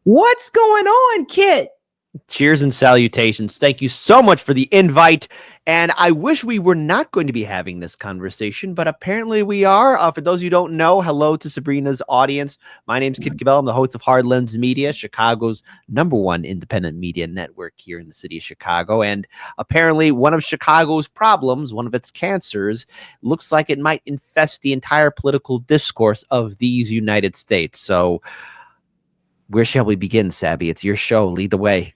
What's going on, Kit? Cheers and salutations. Thank you so much for the invite. And I wish we were not going to be having this conversation, but apparently we are. For those who don't know, hello to Sabrina's audience. My name is Kit Cabell. I'm the host of Hard Lens Media, Chicago's #1 independent media network here in the city of Chicago. And apparently one of Chicago's problems, one of its cancers, looks like it might infest the entire political discourse of these United States. So where shall we begin, Sabby? It's your show. Lead the way.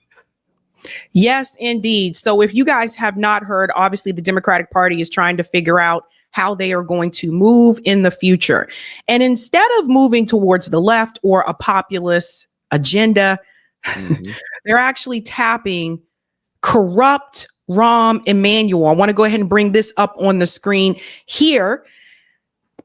Yes, indeed. So if you guys have not heard, obviously the Democratic Party is trying to figure out how they are going to move in the future. And instead of moving towards the left or a populist agenda, they're actually tapping corrupt Rahm Emanuel. I want to go ahead and bring this up on the screen here.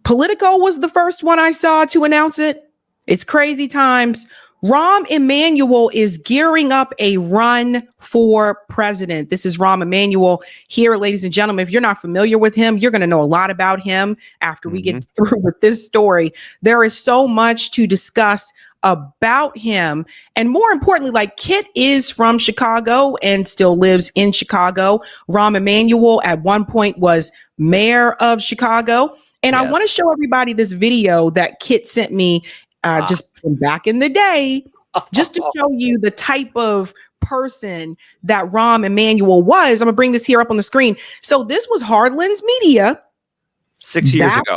Politico was the first one I saw to announce it. It's crazy times. Rahm Emanuel is gearing up a run for president. This is Rahm Emanuel here, ladies and gentlemen. If you're not familiar with him, you're going to know a lot about him after we get through with this story. There is so much to discuss about him. And more importantly, like Kit is from Chicago and still lives in Chicago. Rahm Emanuel at one point was mayor of Chicago. And I want to show everybody this video that Kit sent me just from back in the day, just to show you the type of person that Rahm Emanuel was. I'm gonna bring this here up on the screen. So this was Hard Lens Media 6 years ago.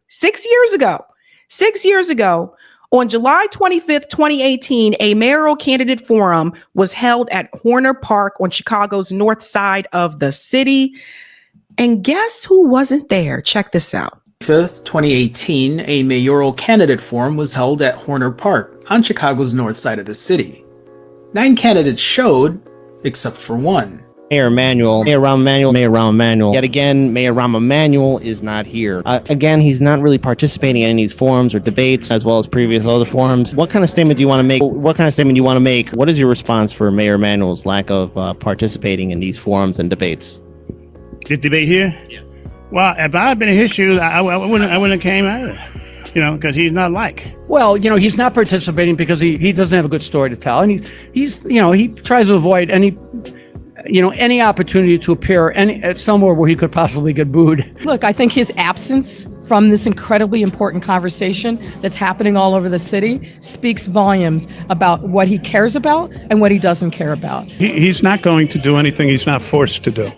6 years ago. 6 years ago, on July 25th, 2018, a mayoral candidate forum was held at Horner Park on Chicago's north side of the city. And guess who wasn't there? Check this out. 5th, 2018, a mayoral candidate forum was held at Horner Park on Chicago's north side of the city. 9 candidates showed, except for one. Mayor Rahm Emanuel. Yet again, Mayor Rahm Emanuel is not here. Again, he's not really participating in any of these forums or debates, as well as previous other forums. What kind of statement do you want to make? What is your response for Mayor Emanuel's lack of participating in these forums and debates? This debate here? Yeah. Well, if I had been in his shoes, I wouldn't have came either, because he's not like. Well, he's not participating because he doesn't have a good story to tell, and he tries to avoid any opportunity to appear at somewhere where he could possibly get booed. Look, I think his absence from this incredibly important conversation that's happening all over the city speaks volumes about what he cares about and what he doesn't care about. He's not going to do anything he's not forced to do.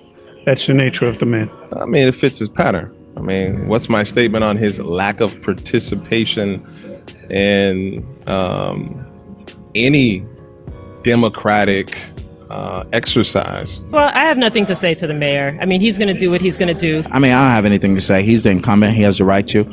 That's the nature of the man. I mean, it fits his pattern. I mean, what's my statement on his lack of participation in any democratic exercise? Well, I have nothing to say to the mayor. I mean, he's going to do what he's going to do. I mean, I don't have anything to say. He's the incumbent. He has the right to.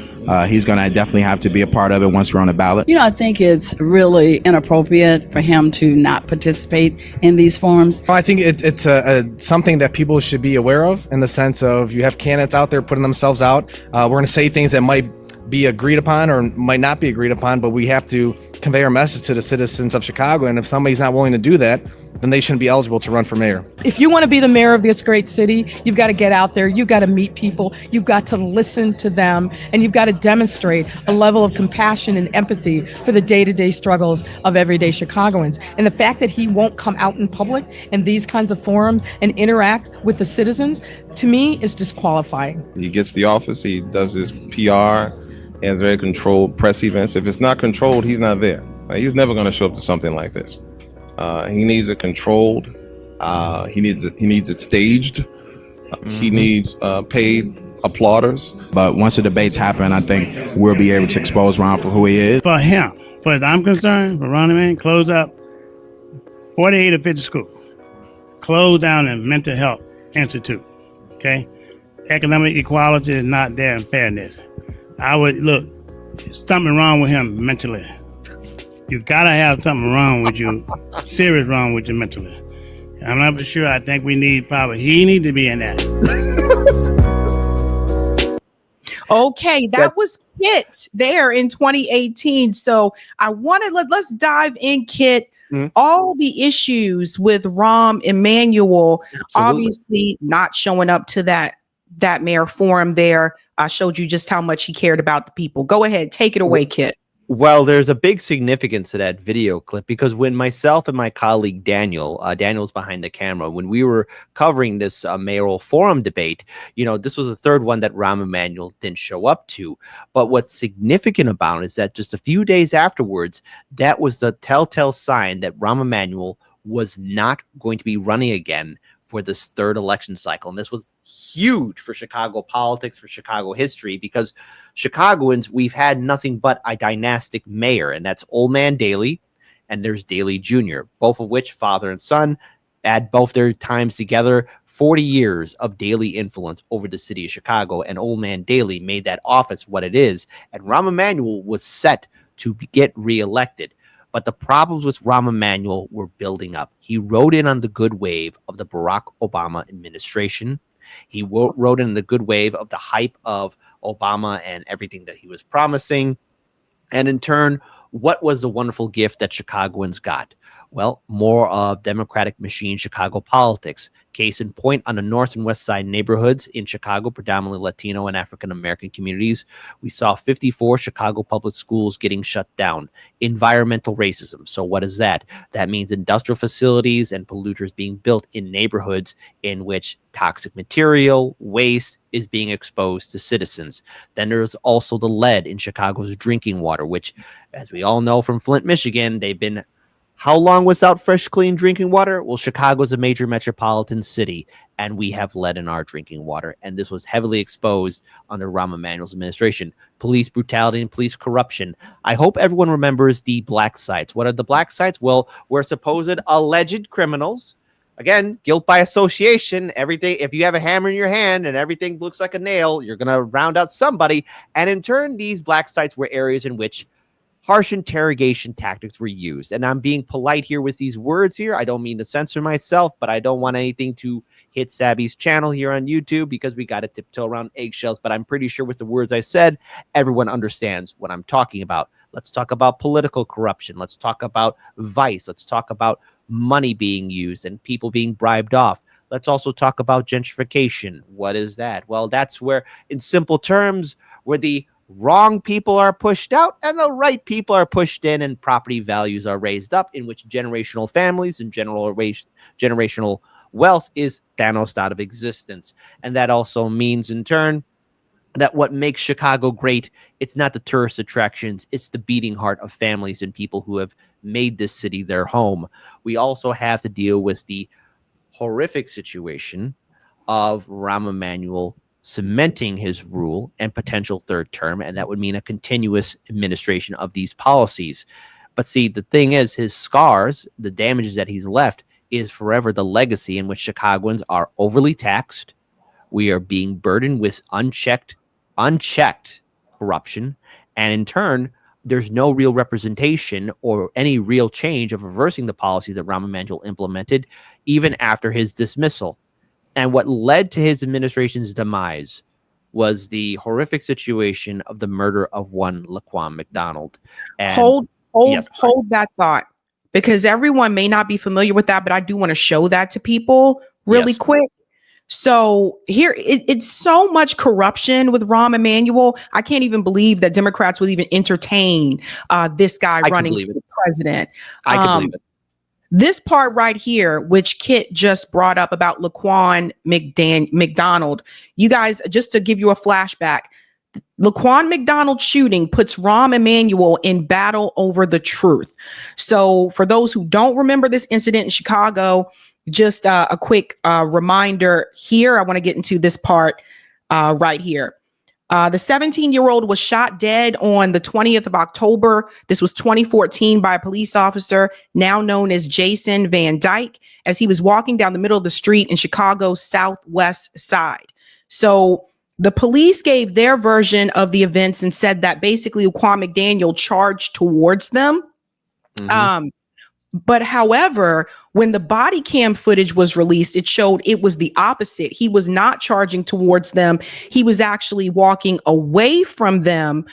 He's going to definitely have to be a part of it once we're on the ballot. I think it's really inappropriate for him to not participate in these forums. I think it's something that people should be aware of, in the sense of you have candidates out there putting themselves out. We're going to say things that might be agreed upon or might not be agreed upon, but we have to convey our message to the citizens of Chicago. And if somebody's not willing to do that, then they shouldn't be eligible to run for mayor. If you want to be the mayor of this great city, you've got to get out there, you've got to meet people, you've got to listen to them, and you've got to demonstrate a level of compassion and empathy for the day-to-day struggles of everyday Chicagoans. And the fact that he won't come out in public in these kinds of forums and interact with the citizens, to me, is disqualifying. He gets the office, he does his PR, he has very controlled press events. If it's not controlled, he's not there. He's never going to show up to something like this. He needs it controlled. He needs it staged. He needs paid applauders. But once the debates happen, I think we'll be able to expose Rahm for who he is. For him, for as I'm concerned, for Rahm Emanuel, close up 48 of 50 schools. Close down the mental health institute. Okay? Economic equality is not there in fairness. I would look, something wrong with him mentally. You gotta have something wrong with you, serious wrong with you mentally. I'm not for sure. I think he need to be in that. Okay, that was Kit there in 2018. So I want to let's dive in, Kit. All the issues with Rahm Emanuel, obviously not showing up to that mayor forum there. I showed you just how much he cared about the people. Go ahead, take it away, Kit. Well, there's a big significance to that video clip because when myself and my colleague Daniel's behind the camera, when we were covering this mayoral forum debate, this was the third one that Rahm Emanuel didn't show up to. But what's significant about it is that just a few days afterwards, that was the telltale sign that Rahm Emanuel was not going to be running again for this third election cycle. And this was huge for Chicago politics, for Chicago history, because Chicagoans, we've had nothing but a dynastic mayor, and that's Old Man Daley, and there's Daley Jr., both of which, father and son, add both their times together, 40 years of Daley influence over the city of Chicago, and Old Man Daley made that office what it is, and Rahm Emanuel was set to get reelected. But the problems with Rahm Emanuel were building up. He rode in on the good wave of the Barack Obama administration. He rode in the good wave of the hype of Obama and everything that he was promising. And in turn, what was the wonderful gift that Chicagoans got? Well, more of Democratic machine Chicago politics. Case in point, on the north and west side neighborhoods in Chicago, predominantly Latino and African-American communities, we saw 54 Chicago public schools getting shut down. Environmental racism. So what is that? That means industrial facilities and polluters being built in neighborhoods in which toxic material, waste is being exposed to citizens. Then there's also the lead in Chicago's drinking water, which, as we all know from Flint, Michigan, they've been how long without fresh, clean drinking water? Well, Chicago's a major metropolitan city, and we have lead in our drinking water. And this was heavily exposed under Rahm Emanuel's administration. Police brutality and police corruption. I hope everyone remembers the black sites. What are the black sites? Well, we're supposed alleged criminals. Again, guilt by association. Everything. If you have a hammer in your hand and everything looks like a nail, you're going to round out somebody. And in turn, these black sites were areas in which harsh interrogation tactics were used. And I'm being polite here with these words here. I don't mean to censor myself, but I don't want anything to hit Sabby's channel here on YouTube because we got to tiptoe around eggshells. But I'm pretty sure with the words I said, everyone understands what I'm talking about. Let's talk about political corruption. Let's talk about vice. Let's talk about money being used and people being bribed off. Let's also talk about gentrification. What is that? Well, that's where, in simple terms, where the wrong people are pushed out and the right people are pushed in, and property values are raised up, in which generational families and generational wealth is thanosed out of existence. And that also means, in turn, that what makes Chicago great, it's not the tourist attractions, it's the beating heart of families and people who have made this city their home. We also have to deal with the horrific situation of Rahm Emanuel cementing his rule and potential third term, and that would mean a continuous administration of these policies. But see, the thing is, his scars, the damages that he's left, is forever the legacy in which Chicagoans are overly taxed. We are being burdened with unchecked corruption, and in turn, there's no real representation or any real change of reversing the policies that Rahm Emanuel implemented, even after his dismissal. And what led to his administration's demise was the horrific situation of the murder of one Laquan McDonald. And hold that thought, because everyone may not be familiar with that, but I do want to show that to people really quick. So here, it's so much corruption with Rahm Emanuel. I can't even believe that Democrats would even entertain this guy running for the president. I can believe it. This part right here, which Kit just brought up about Laquan McDonald, you guys, just to give you a flashback, Laquan McDonald shooting puts Rahm Emanuel in battle over the truth. So for those who don't remember this incident in Chicago, just a quick reminder here. I want to get into this part right here. The 17-year-old was shot dead on the 20th of October. This was 2014 by a police officer, now known as Jason Van Dyke, as he was walking down the middle of the street in Chicago's southwest side. So the police gave their version of the events and said that basically Laquan McDaniel charged towards them. Mm-hmm. But however, when the body cam footage was released, it showed it was the opposite. He was not charging towards them. He was actually walking away from them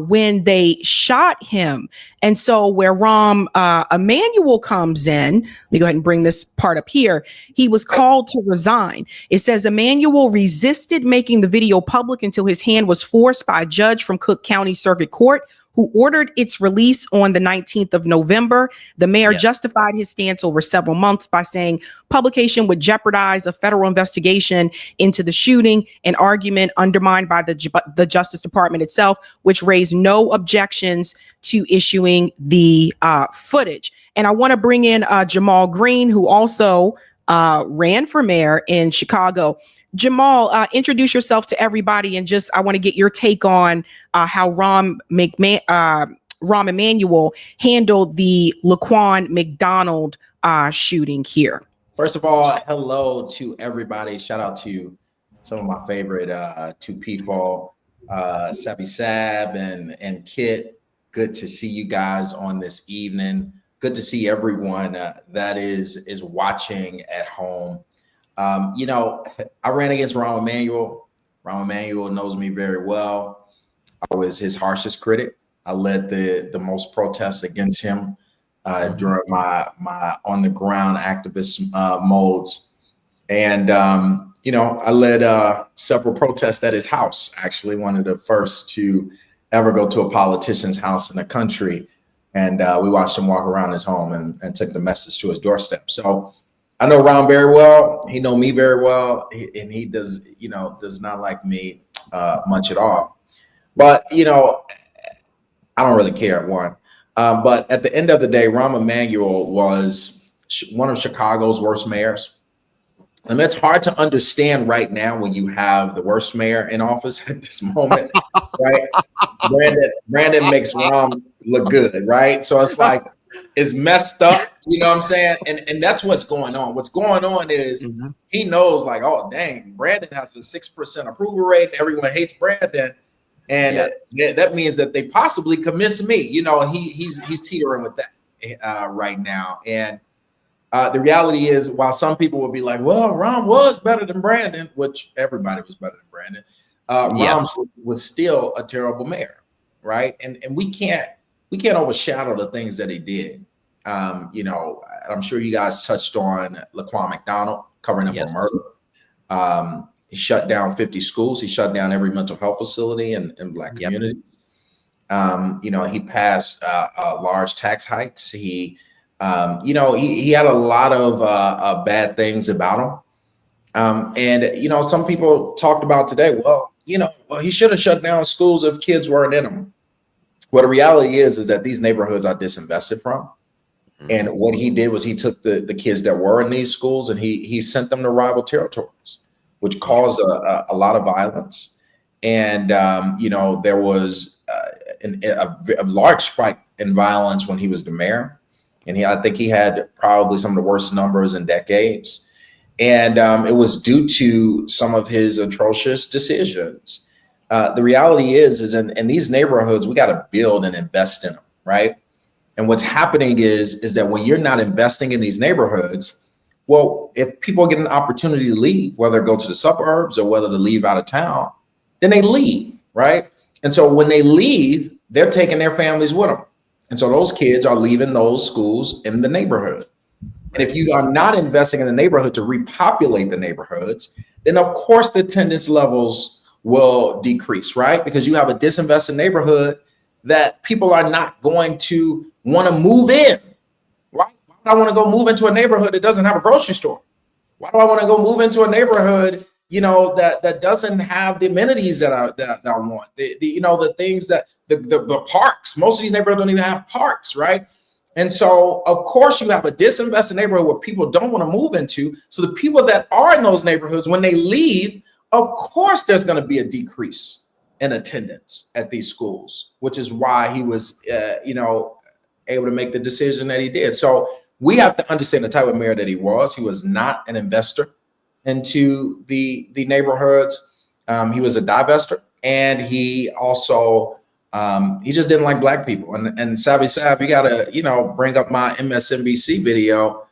when they shot him. And so where Rahm Emanuel comes in, let me go ahead and bring this part up here. He was called to resign. It says Emanuel resisted making the video public until his hand was forced by a judge from Cook County Circuit Court, who ordered its release on the 19th of November. The mayor justified his stance over several months by saying publication would jeopardize a federal investigation into the shooting, an argument undermined by the Justice Department itself, which raised no objections to issuing the footage. And I want to bring in Jamal Green, who also ran for mayor in Chicago. Jamal, introduce yourself to everybody, and I want to get your take on how Rahm Emanuel handled the Laquan McDonald shooting here. First of all, hello to everybody. Shout out to some of my favorite two people, Sabby Sab and Kit. Good to see you guys on this evening. Good to see everyone that is watching at home. I ran against Rahm Emanuel. Rahm Emanuel knows me very well. I was his harshest critic. I led the most protests against him during my on the ground activist modes. And, I led several protests at his house, actually one of the first to ever go to a politician's house in the country. And we watched him walk around his home and took the message to his doorstep. So I know Rahm very well. He know me very well. And he does not like me much at all. But, I don't really care at one. But at the end of the day, Rahm Emanuel was one of Chicago's worst mayors. And it's hard to understand right now when you have the worst mayor in office at this moment, right? Brandon makes Rahm look good, right? So it's like, it's messed up, you know what I'm saying? And that's what's going on. What's going on is he knows, like, oh, dang, Brandon has a 6% approval rate and everyone hates Brandon. And that means that they possibly could miss me. He's teetering with that right now. And the reality is, while some people will be like, well, Rahm was better than Brandon, which everybody was better than Brandon, Rahm was still a terrible mayor, right? And we can't overshadow the things that he did. I'm sure you guys touched on Laquan McDonald covering up a murder. He shut down 50 schools. He shut down every mental health facility in Black communities. He passed large tax hikes. He had a lot of bad things about him. And some people talked about today, well, he should have shut down schools if kids weren't in them. Well, the reality is that these neighborhoods are disinvested from. And what he did was he took the kids that were in these schools and he sent them to rival territories, which caused a lot of violence. And, there was a large spike in violence when he was the mayor. And I think he had probably some of the worst numbers in decades. And it was due to some of his atrocious decisions. The reality is in these neighborhoods, we got to build and invest in them, right? And what's happening is that when you're not investing in these neighborhoods, well, if people get an opportunity to leave, whether go to the suburbs or whether to leave out of town, then they leave, right? And so when they leave, they're taking their families with them. And so those kids are leaving those schools in the neighborhood. And if you are not investing in the neighborhood to repopulate the neighborhoods, then of course the attendance levels will decrease, right? Because you have a disinvested neighborhood that people are not going to want to move in. Why do I want to go move into a neighborhood that doesn't have a grocery store? Why do I want to go move into a neighborhood, that doesn't have the amenities that I want? The things that the parks. Most of these neighborhoods don't even have parks, right? And so, of course, you have a disinvested neighborhood where people don't want to move into. So the people that are in those neighborhoods, when they leave, of course, there's going to be a decrease in attendance at these schools, which is why he was, able to make the decision that he did. So we have to understand the type of mayor that he was. He was not an investor into the neighborhoods. He was a divester, and he also he just didn't like Black people. And Sabby Sab, you gotta bring up my MSNBC video,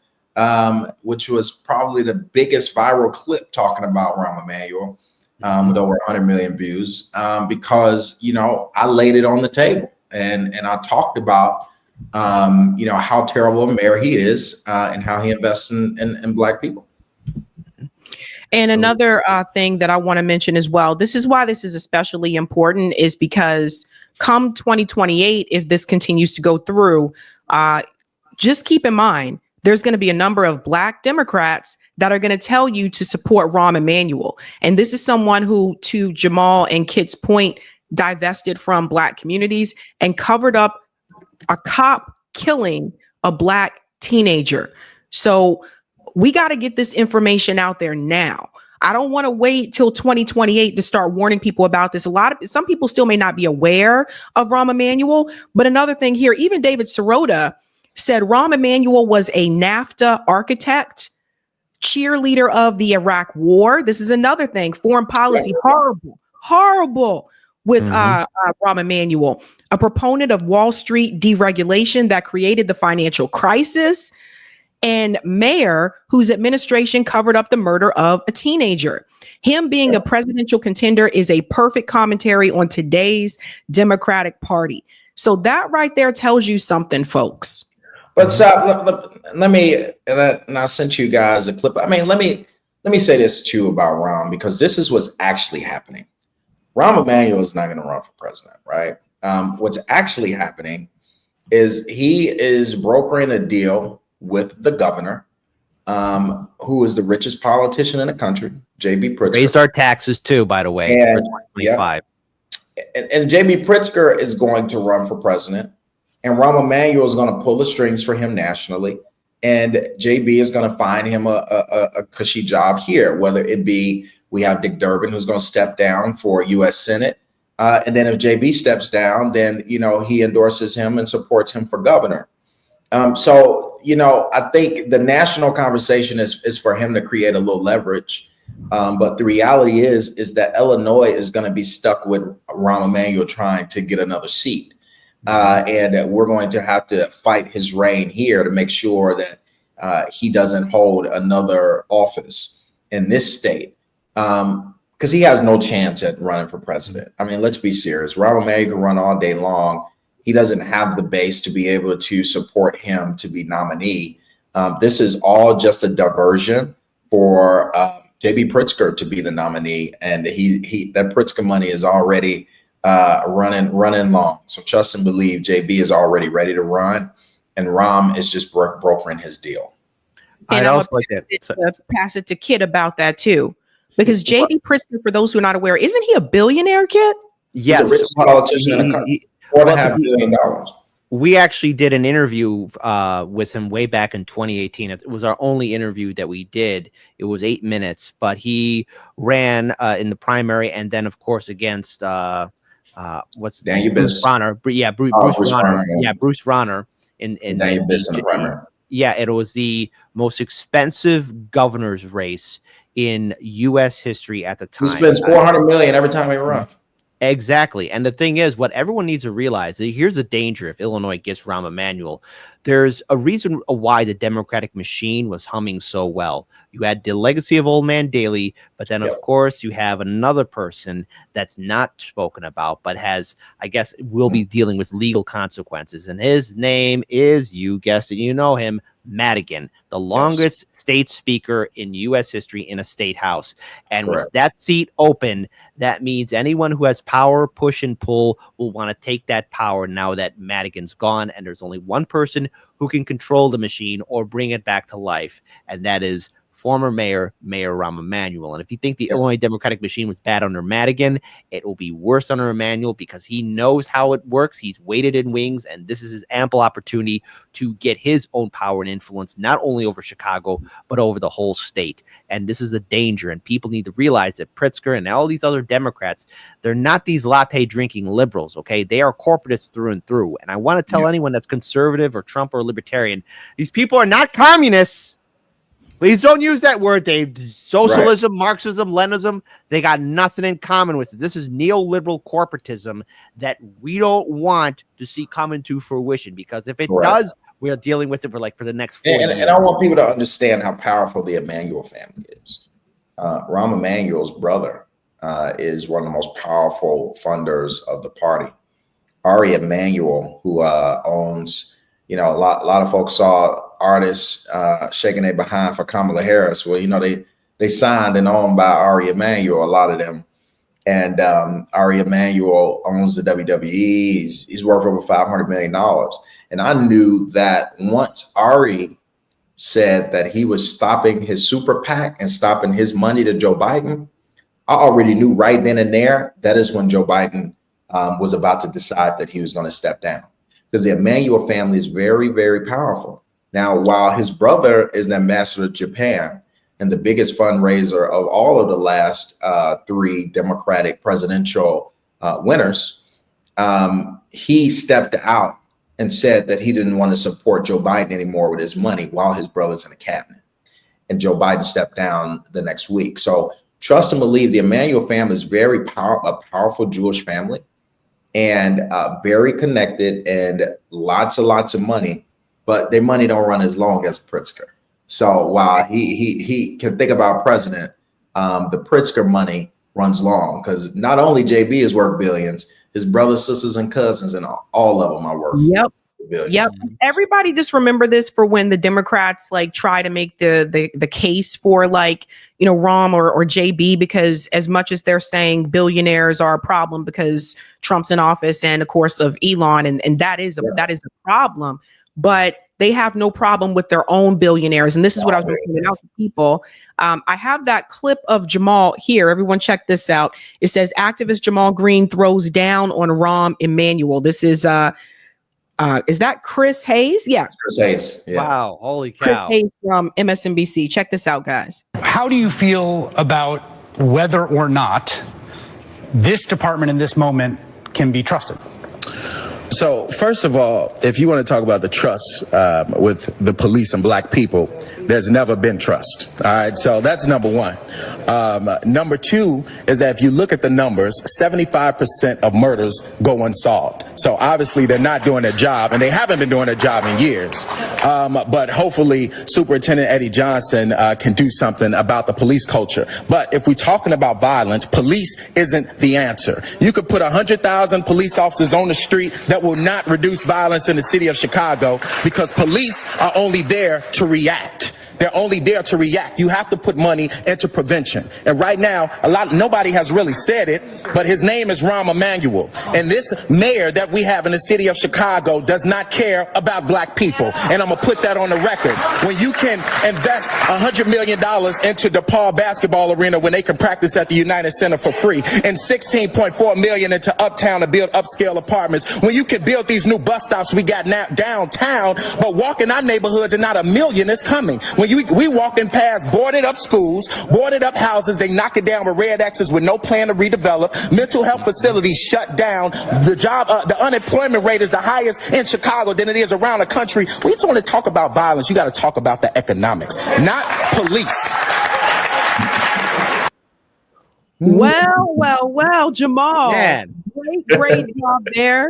which was probably the biggest viral clip talking about Rahm Emanuel, with over 100 million views, because I laid it on the table and I talked about how terrible a mayor he is, and how he invests in Black people. And another thing that I want to mention as well, this is why this is especially important, is because come 2028, if this continues to go through, just keep in mind, there's going to be a number of Black Democrats that are going to tell you to support Rahm Emanuel. And this is someone who, to Jamal and Kit's point, divested from Black communities and covered up a cop killing a Black teenager. So we got to get this information out there now. I don't want to wait till 2028 to start warning people about this. Some people still may not be aware of Rahm Emanuel, but another thing here, even David Sirota said Rahm Emanuel was a NAFTA architect, cheerleader of the Iraq War. This is another thing, foreign policy, horrible with Rahm Emanuel, a proponent of Wall Street deregulation that created the financial crisis, and mayor whose administration covered up the murder of a teenager. Him being a presidential contender is a perfect commentary on today's Democratic Party. So that right there tells you something, folks. But let me, and I sent you guys a clip. I mean, let me say this too about Rahm, because this is what's actually happening. Rahm Emanuel is not going to run for president, right? What's actually happening is he is brokering a deal with the governor, who is the richest politician in the country, J.B. Pritzker. Raised our taxes too, by the way, for 2025. And J.B. Pritzker is going to run for president, and Rahm Emanuel is going to pull the strings for him nationally, and JB is going to find him a cushy job here, whether it be we have Dick Durbin, who's going to step down for U.S. Senate, and then if JB steps down, then he endorses him and supports him for governor. So I think the national conversation is for him to create a little leverage. But the reality is that Illinois is going to be stuck with Rahm Emanuel trying to get another seat. And we're going to have to fight his reign here to make sure that he doesn't hold another office in this state, because he has no chance at running for president. I mean, let's be serious. Rahm Emanuel can run all day long. He doesn't have the base to be able to support him to be nominee. This is all just a diversion for J.B. Pritzker to be the nominee, and that Pritzker money is already running long. So trust and believe JB is already ready to run, and Rahm is just brokering his deal. And I'll pass it to Kit about that too, because JB Pritzker, for those who are not aware, isn't he a billionaire, Kit? Yes, he's the richest politician in the country. $4.5 billion. We actually did an interview with him way back in 2018. It was our only interview that we did. It was 8 minutes, but he ran in the primary, and then of course against what's the name? Bruce Rauner. Bruce Rauner. Yeah, Bruce Rauner in the primary. Yeah, it was the most expensive governor's race in U.S. history at the time. He spends $400 million every time he runs. Exactly. And the thing is, what everyone needs to realize, here's the danger if Illinois gets Rahm Emanuel. There's a reason why the Democratic machine was humming so well. You had the legacy of Old Man Daley, but then, of course, you have another person that's not spoken about, but has, I guess, will be dealing with legal consequences. And his name is, you guessed it, you know him, Madigan, the longest state speaker in U.S. history in a state house. And with that seat open, that means anyone who has power, push and pull, will want to take that power now that Madigan's gone. And there's only one person who can control the machine or bring it back to life, and that is former Mayor Rahm Emanuel. And if you think the Illinois Democratic machine was bad under Madigan, it will be worse under Emanuel, because he knows how it works. He's waited in wings, and this is his ample opportunity to get his own power and influence, not only over Chicago, but over the whole state. And this is a danger, and people need to realize that Pritzker and all these other Democrats, they're not these latte drinking liberals, okay? They are corporatists through and through. And I want to tell anyone that's conservative or Trump or libertarian, these people are not communists. Please don't use that word, Dave. Socialism, Marxism, Leninism, they got nothing in common with it. This is neoliberal corporatism that we don't want to see come into fruition, because if it does, we are dealing with it for the next 4 years. And I want people to understand how powerful the Emanuel family is. Rahm Emanuel's brother is one of the most powerful funders of the party. Ari Emanuel, who owns, a lot of folks saw artists shaking their behind for Kamala Harris. Well, they signed and owned by Ari Emanuel, a lot of them. And Ari Emanuel owns the WWE. He's worth over $500 million. And I knew that once Ari said that he was stopping his super PAC and stopping his money to Joe Biden, I already knew right then and there that is when Joe Biden was about to decide that he was going to step down, because the Emanuel family is very, very powerful. Now, while his brother is the ambassador to Japan and the biggest fundraiser of all of the last 3 Democratic presidential winners, he stepped out and said that he didn't want to support Joe Biden anymore with his money while his brother's in the cabinet. And Joe Biden stepped down the next week. So trust and believe, the Emanuel family is a powerful Jewish family, and very connected, and lots of money, but their money don't run as long as Pritzker. So while he can think about president, the Pritzker money runs long, because not only JB is worth billions, his brothers, sisters, and cousins, and all of them are worth billions. Yep. Everybody just remember this for when the Democrats like try to make the case for like, you know, Rahm or JB, because as much as they're saying billionaires are a problem because Trump's in office, and of course of Elon, and that is a problem, but they have no problem with their own billionaires. And this is what I was pointing out to people. I have that clip of Jamal here. Everyone check this out. It says activist Jamal Green throws down on Rahm Emanuel. This is that Chris Hayes? Yeah. Chris Hayes. Yeah. Wow. Holy cow. Chris Hayes from MSNBC. Check this out, guys. How do you feel about whether or not this department in this moment can be trusted? So, first of all, if you want to talk about the trust with the police and black people, there's never been trust. All right. So that's number one. Number two is that if you look at the numbers, 75% of murders go unsolved. So obviously they're not doing their job, and they haven't been doing their job in years. But hopefully Superintendent Eddie Johnson can do something about the police culture. But if we're talking about violence, police isn't the answer. You could put 100,000 police officers on the street that will not reduce violence in the city of Chicago, because police are only there to react. They're only there to react. You have to put money into prevention. And right now, nobody has really said it, but his name is Rahm Emanuel. And this mayor that we have in the city of Chicago does not care about black people. And I'm going to put that on the record. When you can invest $100 million into DePaul basketball arena when they can practice at the United Center for free, and $16.4 million into Uptown to build upscale apartments, when you can build these new bus stops we got now downtown, but walk in our neighborhoods and not a million is coming. When we walking past boarded up schools, boarded up houses, they knock it down with red X's with no plan to redevelop. Mental health facilities shut down. The unemployment rate is the highest in Chicago than it is around the country. When you want to talk about violence, you got to talk about the economics, not police. Well, Jamal. Man. Great job there.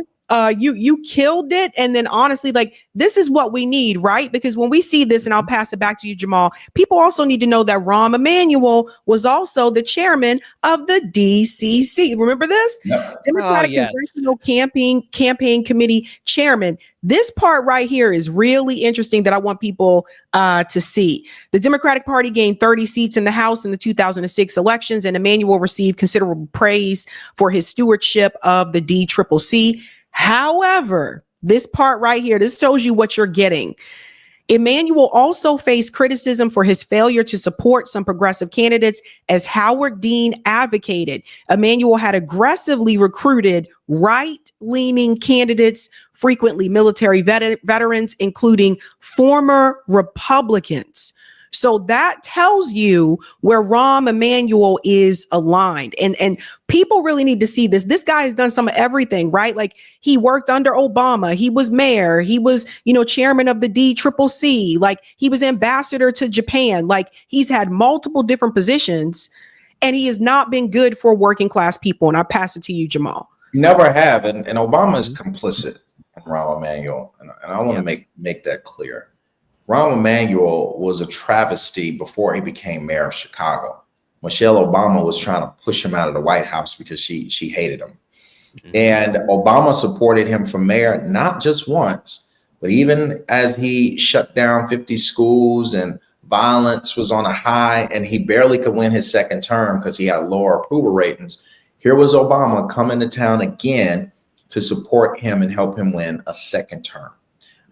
You killed it. And then honestly, like, this is what we need, right? Because when we see this, and I'll pass it back to you, Jamal, people also need to know that Rahm Emanuel was also the chairman of the DCC. Remember this? Yep. Democratic Congressional Campaign Committee chairman. This part right here is really interesting that I want people to see. The Democratic Party gained 30 seats in the House in the 2006 elections, and Emanuel received considerable praise for his stewardship of the DCCC. However, this part right here, this tells you what you're getting. Emanuel also faced criticism for his failure to support some progressive candidates, as Howard Dean advocated. Emanuel had aggressively recruited right-leaning candidates, frequently military veterans, including former Republicans. So that tells you where Rahm Emanuel is aligned. And people really need to see this. This guy has done some of everything, right? Like, he worked under Obama. He was mayor. He was, chairman of the DCCC. Like, he was ambassador to Japan. Like, he's had multiple different positions, and he has not been good for working class people. And I pass it to you, Jamal. Never have. And Obama is complicit in Rahm Emanuel. And I want to make that clear. Rahm Emanuel was a travesty before he became mayor of Chicago. Michelle Obama was trying to push him out of the White House because she hated him. Mm-hmm. And Obama supported him for mayor, not just once, but even as he shut down 50 schools and violence was on a high and he barely could win his second term because he had lower approval ratings. Here was Obama coming to town again to support him and help him win a second term.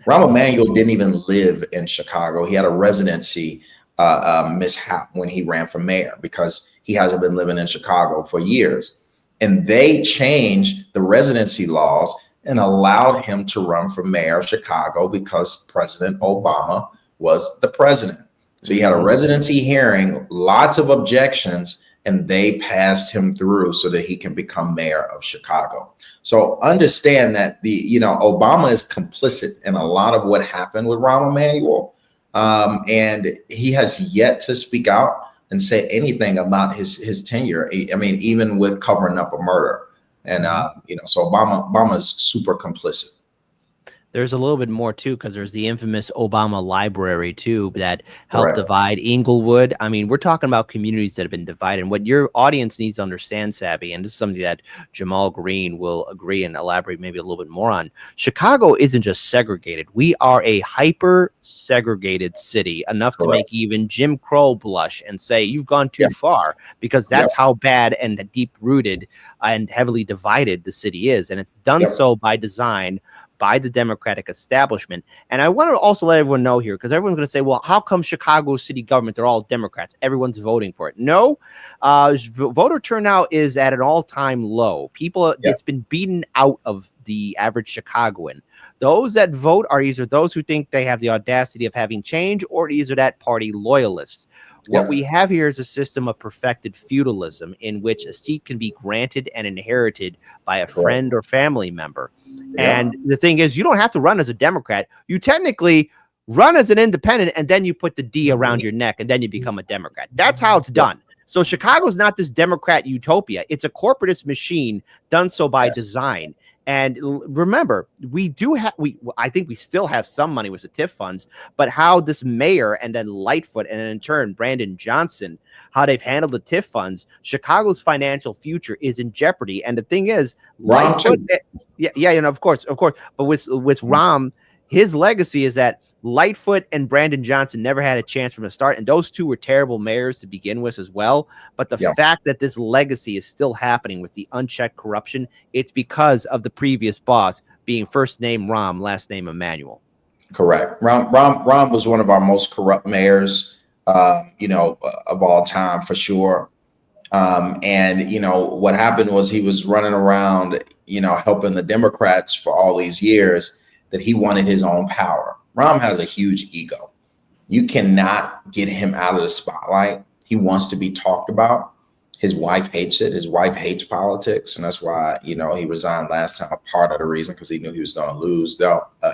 Rahm Emanuel didn't even live in Chicago. He had a residency mishap when he ran for mayor because he hasn't been living in Chicago for years. And they changed the residency laws and allowed him to run for mayor of Chicago because President Obama was the president. So he had a residency hearing, lots of objections, and they passed him through so that he can become mayor of Chicago. So understand that Obama is complicit in a lot of what happened with Rahm Emanuel. And he has yet to speak out and say anything about his tenure. I mean, even with covering up a murder. And, so Obama is super complicit. There's a little bit more too, because there's the infamous Obama library too that helped divide Inglewood. I mean, we're talking about communities that have been divided. And what your audience needs to understand, Sabby, and this is something that Jamal Green will agree and elaborate maybe a little bit more on. Chicago isn't just segregated. We are a hyper segregated city, enough to make even Jim Crow blush and say you've gone too far, because that's how bad and deep rooted and heavily divided the city is. And it's done so by design, by the Democratic establishment. And I want to also let everyone know here, because everyone's going to say, well, how come Chicago city government, they're all Democrats, everyone's voting for it? No, voter turnout is at an all-time low. People, it's been beaten out of the average Chicagoan. Those that vote are either those who think they have the audacity of having change, or either that party loyalists. What we have here is a system of perfected feudalism in which a seat can be granted and inherited by a friend or family member. And the thing is, you don't have to run as a Democrat. You technically run as an independent, and then you put the D around your neck, and then you become a Democrat. That's how it's done. So Chicago's not this Democrat utopia. It's a corporatist machine done so by design. And remember, I think we still have some money with the TIF funds, but how this mayor and then Lightfoot and then in turn Brandon Johnson, how they've handled the TIF funds, Chicago's financial future is in jeopardy. And the thing is, Lightfoot, of course. But with Rahm, his legacy is that Lightfoot and Brandon Johnson never had a chance from the start, and those two were terrible mayors to begin with as well. But the fact that this legacy is still happening with the unchecked corruption, it's because of the previous boss being first name Rahm, last name Emanuel. Correct. Rahm was one of our most corrupt mayors, of all time, for sure. And what happened was he was running around, helping the Democrats for all these years, that he wanted his own power. Rahm has a huge ego. You cannot get him out of the spotlight. He wants to be talked about. His wife hates it. His wife hates politics. And that's why, he resigned last time, a part of the reason, because he knew he was going to lose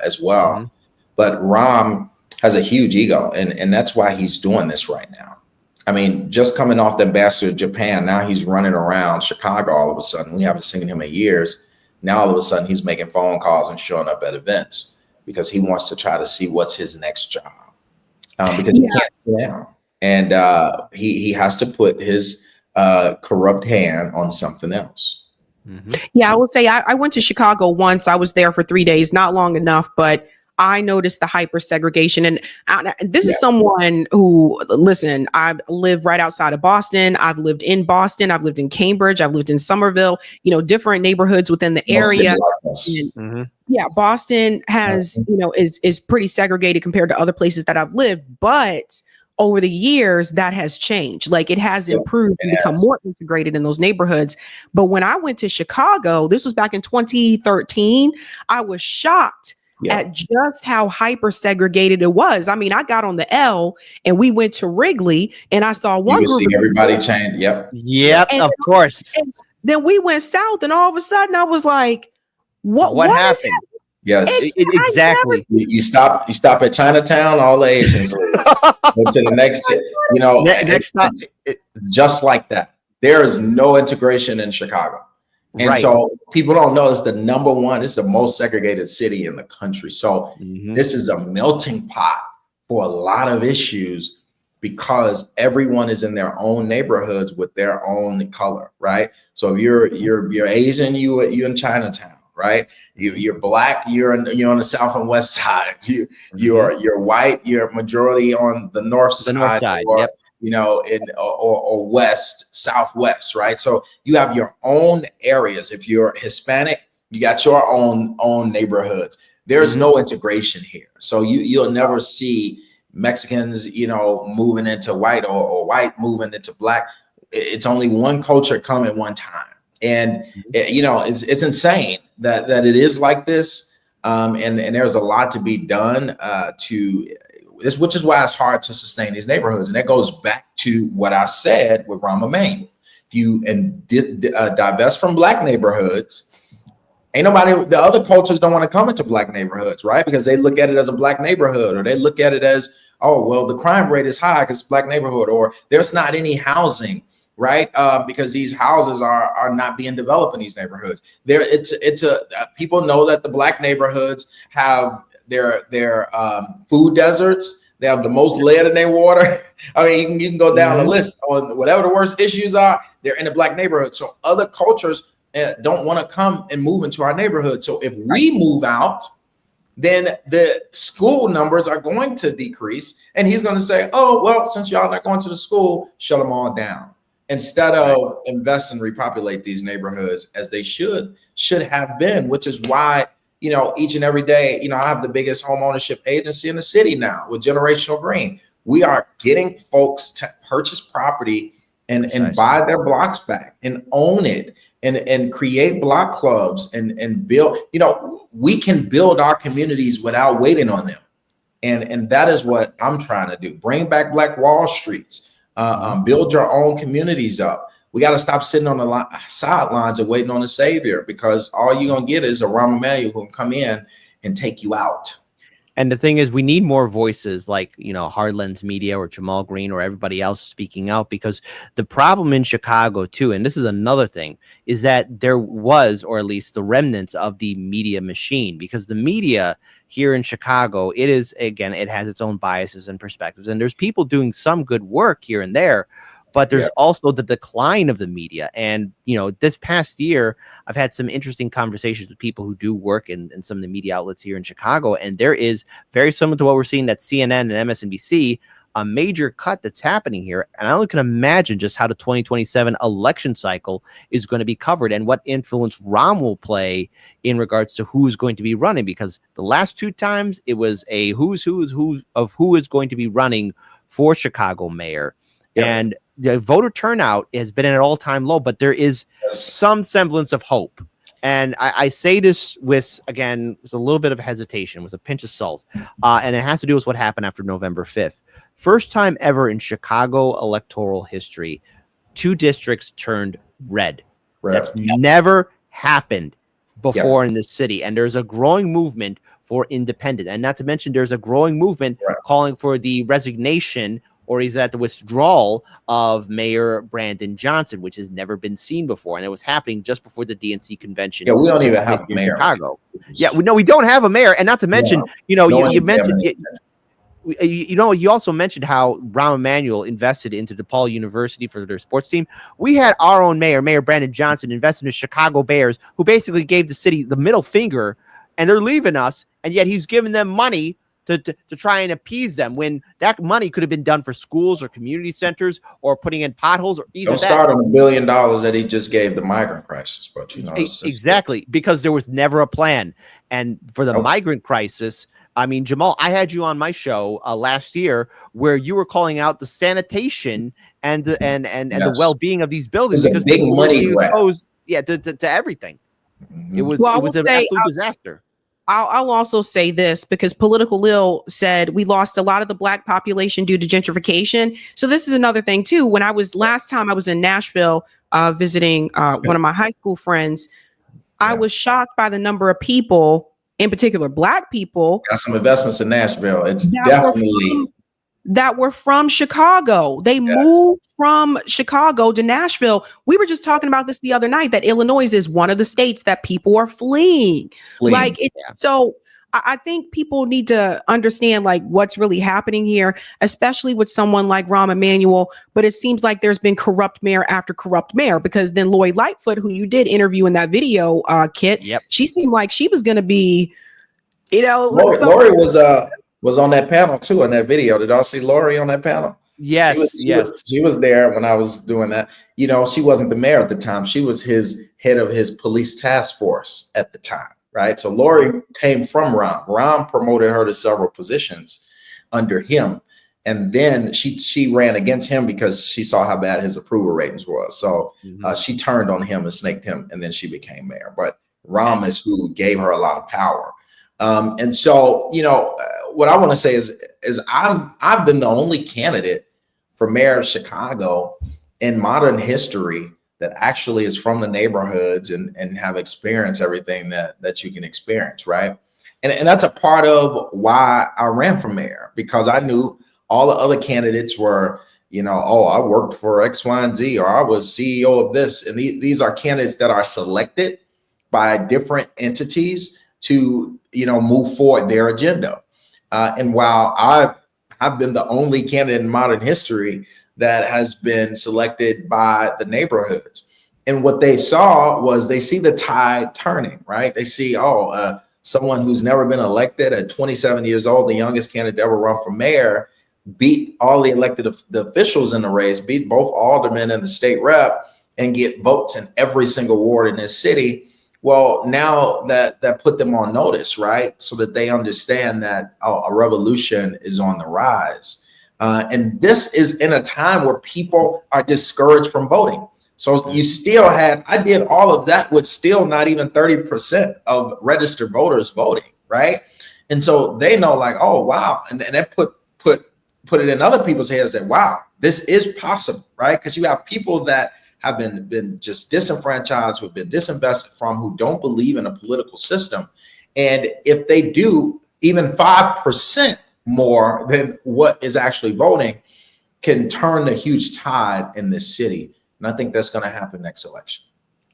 as well. But Rahm has a huge ego, and that's why he's doing this right now. I mean, just coming off the ambassador to Japan, now he's running around Chicago all of a sudden. We haven't seen him in years. Now all of a sudden he's making phone calls and showing up at events, because he wants to try to see what's his next job, because he can't sit down, and he has to put his corrupt hand on something else. Yeah, I will say I went to Chicago once. I was there for 3 days, not long enough, but I noticed the hyper segregation. And this is someone who, listen, I live right outside of Boston. I've lived in Boston. I've lived in Cambridge. I've lived in Somerville, different neighborhoods within the area. Yeah, Boston has, is pretty segregated compared to other places that I've lived. But over the years, that has changed. Like, it has improved and become more integrated in those neighborhoods. But when I went to Chicago, this was back in 2013, I was shocked at just how hyper segregated it was. I mean, I got on the L and we went to Wrigley, and I saw one group. See everybody change. Of course. And then we went south, and all of a sudden I was like, what happened? Yes, exactly. You stop at Chinatown, all the Asians leave. Go to the next, next stop. Just like that. There is no integration in Chicago. And so people don't know it's the number one, it's the most segregated city in the country. So this is a melting pot for a lot of issues, because everyone is in their own neighborhoods with their own color, right? So if you're Asian, you in Chinatown, right? You're black, you're on the south and west side. You're white, you're majority on the north side. Yep. you know, or west, southwest, right? So you have your own areas. If you're Hispanic, you got your own neighborhoods. There's no integration here. So you'll never see Mexicans, you know, moving into white or white moving into black. It's only one culture coming one time. And you know, it's insane that it is like this. And there's a lot to be done to this, which is why it's hard to sustain these neighborhoods. And that goes back to what I said with Rahm Emanuel. If you divest from black neighborhoods, ain't nobody, the other cultures don't want to come into black neighborhoods, right? Because they look at it as a black neighborhood, or they look at it as, oh, well, the crime rate is high because it's black neighborhood, or there's not any housing, right? Because these houses are not being developed in these neighborhoods. People know that the black neighborhoods have their food deserts. They have the most lead in their water. I mean, you can go down the list on whatever the worst issues are. They're in the black neighborhood. So other cultures don't want to come and move into our neighborhood. So if we move out, then the school numbers are going to decrease. And he's going to say, oh, well, since y'all not going to the school, shut them all down. Instead of invest and repopulate these neighborhoods as they should have been, which is why, you know, each and every day, you know, I have the biggest home ownership agency in the city now with Generational Green. We are getting folks to purchase property and buy their blocks back and own it and create block clubs and build, you know, we can build our communities without waiting on them. And that is what I'm trying to do. Bring back Black Wall Streets, build your own communities up. We got to stop sitting on the sidelines and waiting on the savior, because all you're going to get is a Rahm Emanuel who can come in and take you out. And the thing is, we need more voices like, you know, Hardlands Media or Jamal Green or everybody else speaking out, because the problem in Chicago too, and this is another thing, is that there was, or at least the remnants of the media machine, because the media here in Chicago, it is, again, it has its own biases and perspectives, and there's people doing some good work here and there, but there's also the decline of the media. And, you know, this past year, I've had some interesting conversations with people who do work in some of the media outlets here in Chicago. And there is, very similar to what we're seeing at CNN and MSNBC, a major cut that's happening here. And I only can imagine just how the 2027 election cycle is going to be covered and what influence Rahm will play in regards to who's going to be running. Because the last two times it was a who's who of who is going to be running for Chicago mayor. And the voter turnout has been at an all-time low, but there is some semblance of hope. And I say this with, again, with a little bit of hesitation, with a pinch of salt. And it has to do with what happened after November 5th. First time ever in Chicago electoral history, 2 districts turned red. That's never happened before in this city. And there's a growing movement for independence. And not to mention, there's a growing movement calling for the resignation, or is that the withdrawal of Mayor Brandon Johnson, which has never been seen before. And it was happening just before the DNC convention. Yeah, we don't even have a mayor. Chicago. Yeah, we don't have a mayor. And not to mention, you know, you mentioned, you know, you also mentioned how Rahm Emanuel invested into DePaul University for their sports team. We had our own mayor, Mayor Brandon Johnson, invested in the Chicago Bears, who basically gave the city the middle finger, and they're leaving us. And yet he's giving them money to try and appease them, when that money could have been done for schools or community centers or putting in potholes, or either. Don't start on $1 billion that he just gave the migrant crisis, but you know, exactly, because there was never a plan. And for the migrant crisis, I mean, Jamal, I had you on my show last year where you were calling out the sanitation and the well-being of these buildings, because big money exposed, to everything. It was an absolute disaster. I'll also say this, because Political Lil said we lost a lot of the Black population due to gentrification. So this is another thing too. When last time I was in Nashville visiting one of my high school friends, I was shocked by the number of people, in particular Black people. Got some investments in Nashville. It's definitely that were from Chicago. They moved from Chicago to Nashville. We were just talking about this the other night, that Illinois is one of the states that people are fleeing. So I think people need to understand like what's really happening here, especially with someone like Rahm Emanuel. But it seems like there's been corrupt mayor after corrupt mayor, because then Lori Lightfoot, who you did interview in that video, Kit, she seemed like she was going to be, you know, Lori was on that panel too, in that video. Did y'all see Lori on that panel? Yes, she was there when I was doing that. You know, she wasn't the mayor at the time. She was his head of his police task force at the time, right? So Lori came from Rahm. Rahm promoted her to several positions under him. And then she ran against him because she saw how bad his approval ratings was. So she turned on him and snaked him, and then she became mayor. But Rahm is who gave her a lot of power. And so, you know, what I want to say is I've been the only candidate for mayor of Chicago in modern history that actually is from the neighborhoods and have experienced everything that you can experience, right? And that's a part of why I ran for mayor, because I knew all the other candidates were, you know, oh, I worked for X, Y, and Z, or I was CEO of this. And these are candidates that are selected by different entities to, you know, move forward their agenda. And while I've been the only candidate in modern history that has been selected by the neighborhoods. And what they saw was they see the tide turning, right? They see, someone who's never been elected at 27 years old, the youngest candidate to ever run for mayor, beat all the elected officials in the race, beat both aldermen and the state rep, and get votes in every single ward in this city. Well, now that put them on notice, right? So that they understand that a revolution is on the rise. And this is in a time where people are discouraged from voting. So you still have, I did all of that with still not even 30% of registered voters voting, right? And so they know, like, oh, wow. And that put it in other people's heads that, wow, this is possible, right? Because you have people that have been just disenfranchised, who've been disinvested from, who don't believe in a political system. And if they do even 5% more than what is actually voting, can turn the huge tide in this city. And I think that's going to happen next election.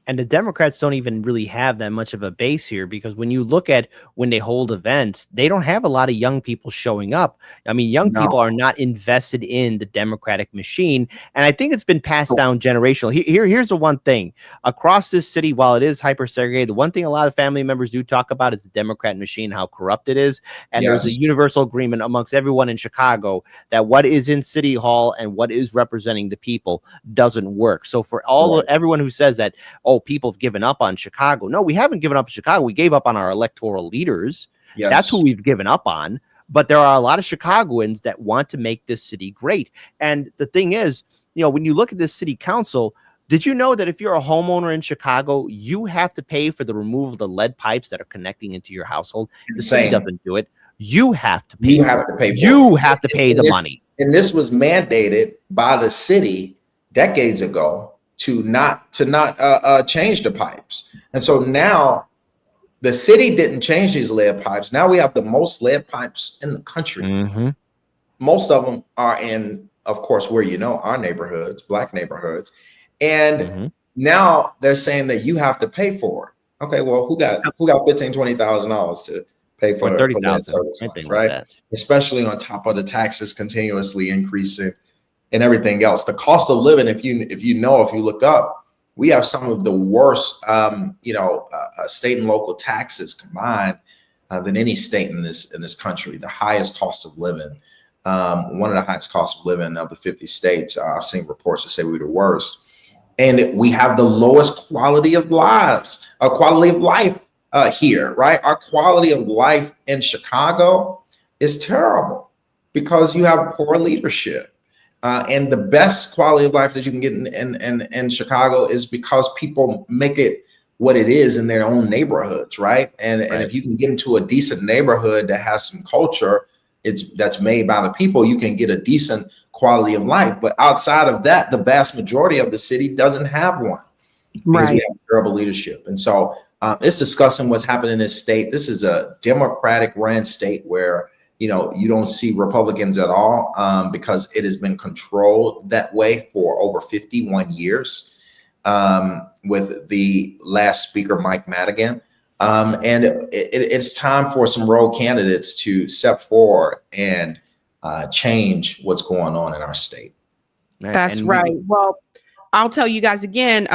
And the Democrats don't even really have that much of a base here, because when you look at when they hold events, they don't have a lot of young people showing up. I mean, young people are not invested in the Democratic machine. And I think it's been passed down generationally. Here's the one thing across this city, while it is hyper segregated, the one thing a lot of family members do talk about is the Democrat machine, how corrupt it is. And there's a universal agreement amongst everyone in Chicago that what is in City Hall and what is representing the people doesn't work. So for everyone who says that, oh, people have given up on Chicago. No, we haven't given up on Chicago. We gave up on our electoral leaders. Yes. That's who we've given up on. But there are a lot of Chicagoans that want to make this city great. And the thing is, you know, when you look at this city council, did you know that if you're a homeowner in Chicago, you have to pay for the removal of the lead pipes that are connecting into your household? The city doesn't do it. You have to pay. You have to pay. You have to pay the money. And this was mandated by the city decades ago to not change the pipes. And so now the city didn't change these lead pipes. Now we have the most lead pipes in the country. Mm-hmm. Most of them are in, of course, where, you know, our neighborhoods, Black neighborhoods. And now they're saying that you have to pay for it. Okay, well, who got $15,000, $20,000 to pay for lead service lines, right? Like, especially on top of the taxes continuously increasing and everything else. The cost of living, if you look up, we have some of the worst, state and local taxes combined than any state in this country. The highest cost of living, one of the highest costs of living of the 50 states. I've seen reports that say we're the worst, and we have the lowest quality of life here, right? Our quality of life in Chicago is terrible because you have poor leadership. And the best quality of life that you can get in Chicago is because people make it what it is in their own neighborhoods, right? And if you can get into a decent neighborhood that has some culture, that's made by the people, you can get a decent quality of life. But outside of that, the vast majority of the city doesn't have one because we have terrible leadership. And so it's discussing what's happening in this state. This is a Democratic ran state where, you know, you don't see Republicans at all because it has been controlled that way for over 51 years with the last speaker, Mike Madigan. And it's time for some rogue candidates to step forward and change what's going on in our state. That's right. Well, I'll tell you guys again,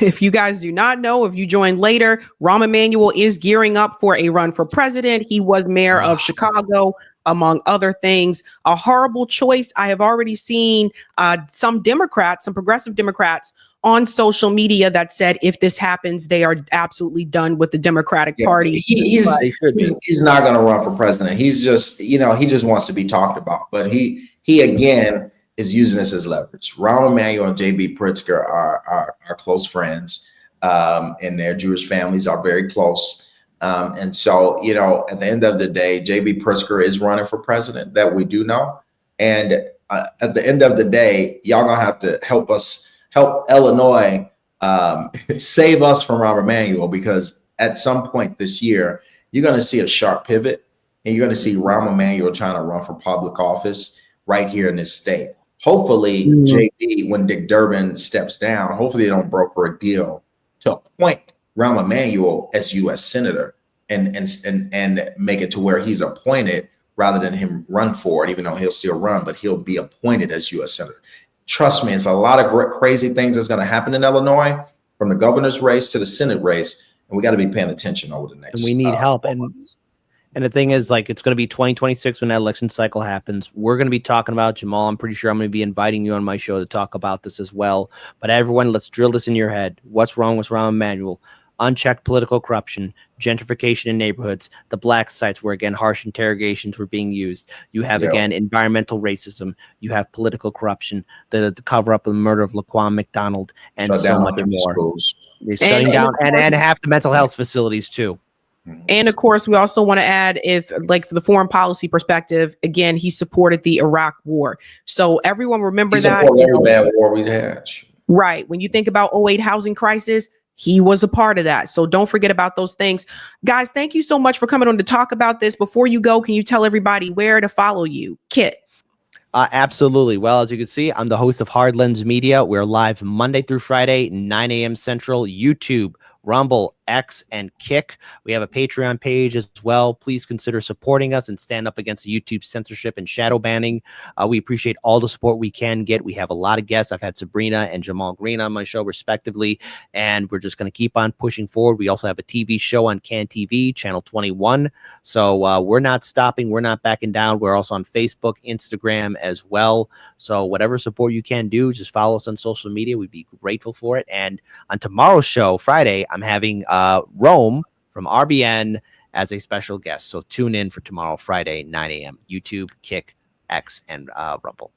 if you guys do not know, if you joined later, Rahm Emanuel is gearing up for a run for president. He was mayor of Chicago, among other things. A horrible choice. I have already seen some Democrats, some progressive Democrats on social media that said if this happens, they are absolutely done with the Democratic Party. He's not going to run for president. He's just, he just wants to be talked about. But he again is using this as leverage. Rahm Emanuel and J.B. Pritzker are close friends, and their Jewish families are very close. And so, at the end of the day, J.B. Pritzker is running for president, that we do know. And at the end of the day, y'all gonna have to help Illinois save us from Rahm Emanuel, because at some point this year, you're gonna see a sharp pivot, and you're gonna see Rahm Emanuel trying to run for public office right here in this state. Hopefully, JB, when Dick Durbin steps down, hopefully they don't broker a deal to appoint Rahm Emanuel as U.S. Senator and make it to where he's appointed rather than him run for it, even though he'll still run, but he'll be appointed as U.S. Senator. Trust me, it's a lot of crazy things that's going to happen in Illinois, from the governor's race to the Senate race, and we got to be paying attention over the next. And we need help. And the thing is, like, it's going to be 2026 when that election cycle happens. We're going to be talking about Jamal. I'm pretty sure I'm going to be inviting you on my show to talk about this as well. But everyone, let's drill this in your head. What's wrong with Rahm Emanuel? Unchecked political corruption, gentrification in neighborhoods, the black sites where, again, harsh interrogations were being used. You have, again, environmental racism. You have political corruption, the cover up of the murder of Laquan McDonald, and so much more. They're shutting down and half the mental health facilities, too. And of course, we also want to add, if like for the foreign policy perspective, again, he supported the Iraq war. So everyone remember that. Every bad war we had. Right. When you think about 2008 housing crisis, he was a part of that. So don't forget about those things. Guys, thank you so much for coming on to talk about this. Before you go, can you tell everybody where to follow you? Kit. Absolutely. Well, as you can see, I'm the host of Hard Lens Media. We're live Monday through Friday, 9 a.m. Central, YouTube, Rumble, X, and Kick. We have a Patreon page as well. Please consider supporting us and stand up against YouTube censorship and shadow banning. We appreciate all the support we can get. We have a lot of guests. I've had Sabrina and Jamal Green on my show, respectively, and we're just going to keep on pushing forward. We also have a TV show on Can TV, Channel 21. So we're not stopping. We're not backing down. We're also on Facebook, Instagram as well. So whatever support you can do, just follow us on social media. We'd be grateful for it. And on tomorrow's show, Friday, I'm having Rome from RBN as a special guest. So tune in for tomorrow, Friday, 9 a.m. YouTube, Kick, X, and Rumble.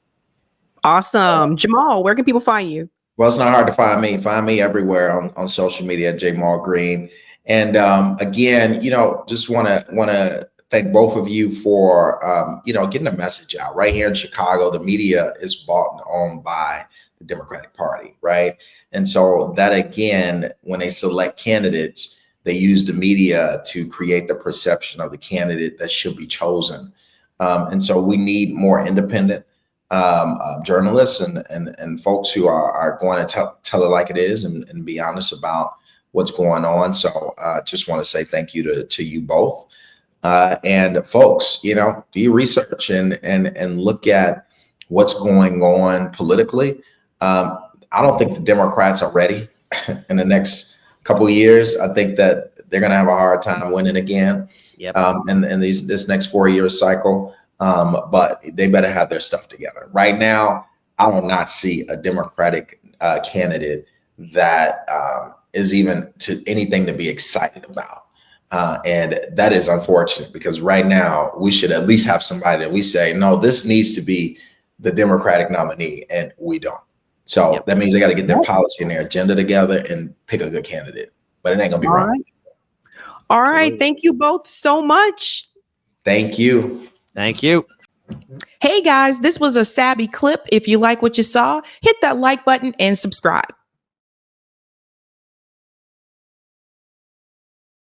Awesome. Jamal, where can people find you? Well, it's not hard to find me. Find me everywhere on social media at Jamal Green. And again, just want to thank both of you for getting the message out. Right here in Chicago, the media is bought and owned by the Democratic Party, right? And so that, again, when they select candidates, they use the media to create the perception of the candidate that should be chosen. And so we need more independent journalists and folks who are going to tell it like it is and be honest about what's going on. So just want to say thank you to you both. And folks, do your research and look at what's going on politically. I don't think the Democrats are ready in the next couple of years. I think that they're going to have a hard time winning again in this next 4-year cycle. But they better have their stuff together. Right now, I do not see a Democratic candidate that is even to anything to be excited about. And that is unfortunate, because right now we should at least have somebody that we say, no, this needs to be the Democratic nominee, and we don't. So that means they got to get their policy and their agenda together and pick a good candidate. But it ain't gonna be wrong. All right. Thank you both so much. Thank you. Thank you. Hey guys, this was a Sabby clip. If you like what you saw, hit that like button and subscribe.